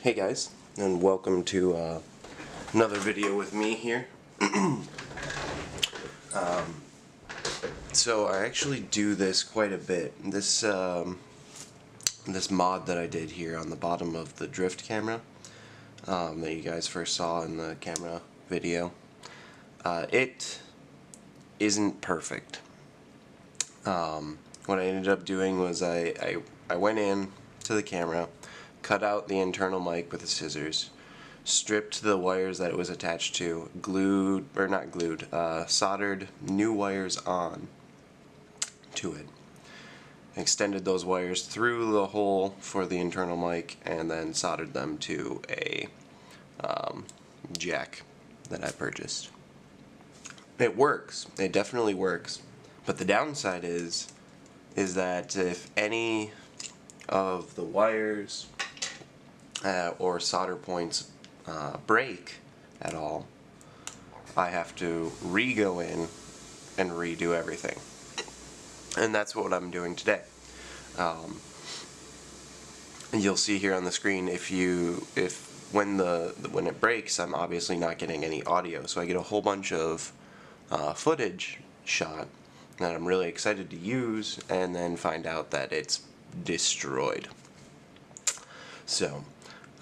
Hey guys, and welcome to another video with me here. So I actually do this quite a bit. This mod that I did here on the bottom of the drift camera that you guys first saw in the camera video, it isn't perfect. What I ended up doing was I went in to the camera, cut out the internal mic with the scissors, stripped the wires that it was attached to, soldered new wires on to it, extended those wires through the hole for the internal mic, and then soldered them to a jack that I purchased. It works. It definitely works. But the downside is that if any of the wires or solder points break at all, I have to re-go in and redo everything. And that's what I'm doing today. You'll see here on the screen when it breaks, I'm obviously not getting any audio, so I get a whole bunch of footage shot that I'm really excited to use, and then find out that it's destroyed. So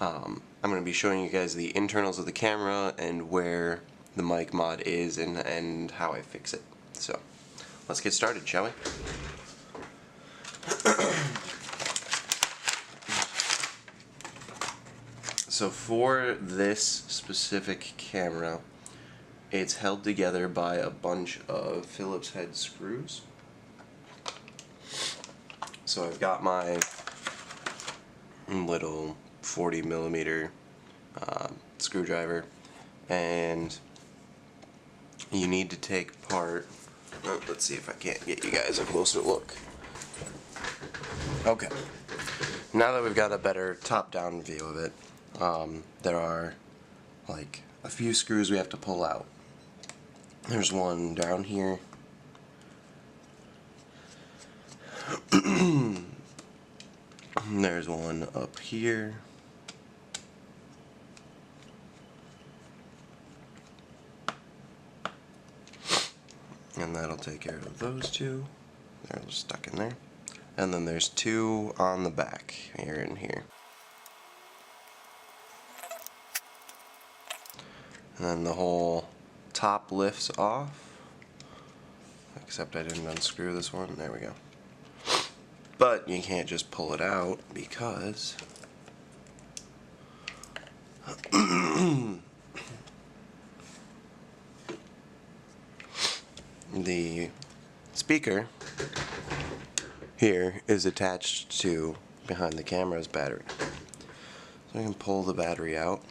I'm going to be showing you guys the internals of the camera and where the mic mod is and how I fix it. So let's get started, shall we? So for this specific camera, it's held together by a bunch of Phillips head screws. So I've got my little 40mm screwdriver, and you need to take apart. Let's see if I can't get you guys a closer look. Okay, now that we've got a better top-down view of it, there are like a few screws we have to pull out. There's one down here. There's one up here. And that'll take care of those two. They're stuck in there. And then there's two on the back, here and here. And then the whole top lifts off. Except I didn't unscrew this one. There we go. But you can't just pull it out because the speaker here is attached to behind the camera's battery. So I can pull the battery out.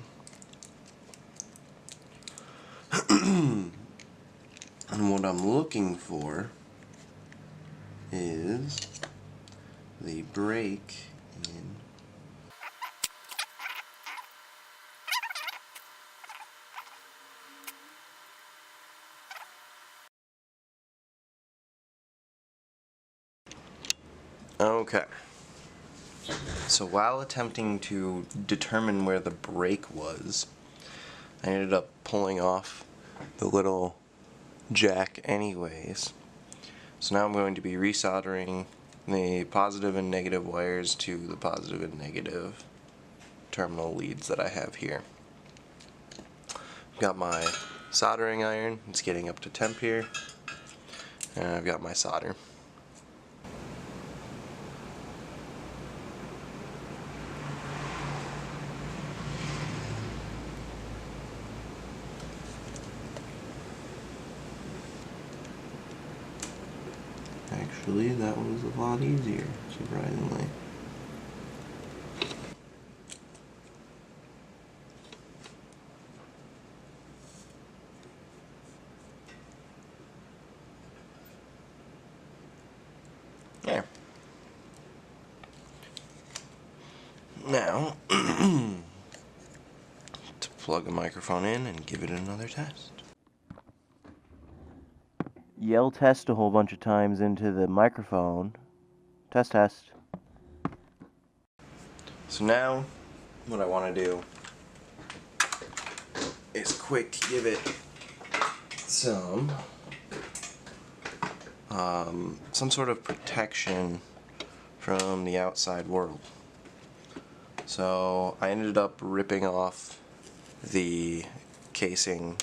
And what I'm looking for is the break in Okay. So while attempting to determine where the break was, I ended up pulling off the little jack anyways. So now I'm going to be resoldering the positive and negative wires to the positive and negative terminal leads that I have here. I've got my soldering iron, it's getting up to temp here, and I've got my solder. Actually, that was a lot easier, surprisingly. There. Now, to plug the microphone in and give it another test. Yell test a whole bunch of times into the microphone. Test, test. So now what I want to do is quick give it some sort of protection from the outside world. So I ended up ripping off the casing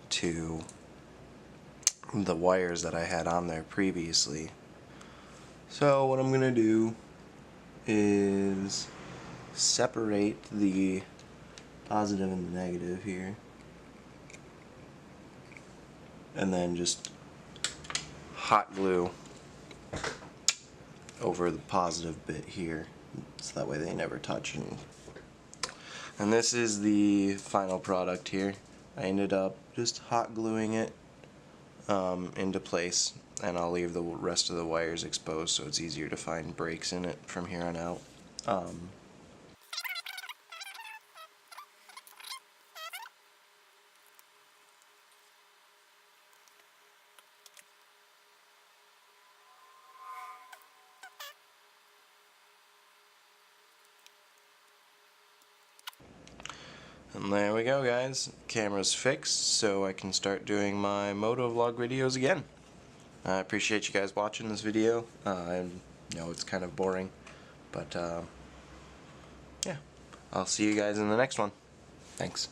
to the wires that I had on there previously. So what I'm gonna do is separate the positive and the negative here, and then just hot glue over the positive bit here, so that way they never touch. And this is the final product here. I ended up just hot gluing it into place, and I'll leave the rest of the wires exposed so it's easier to find breaks in it from here on out. And there we go, guys. Camera's fixed, so I can start doing my motovlog videos again. I appreciate you guys watching this video. I know it's kind of boring, but yeah. I'll see you guys in the next one. Thanks.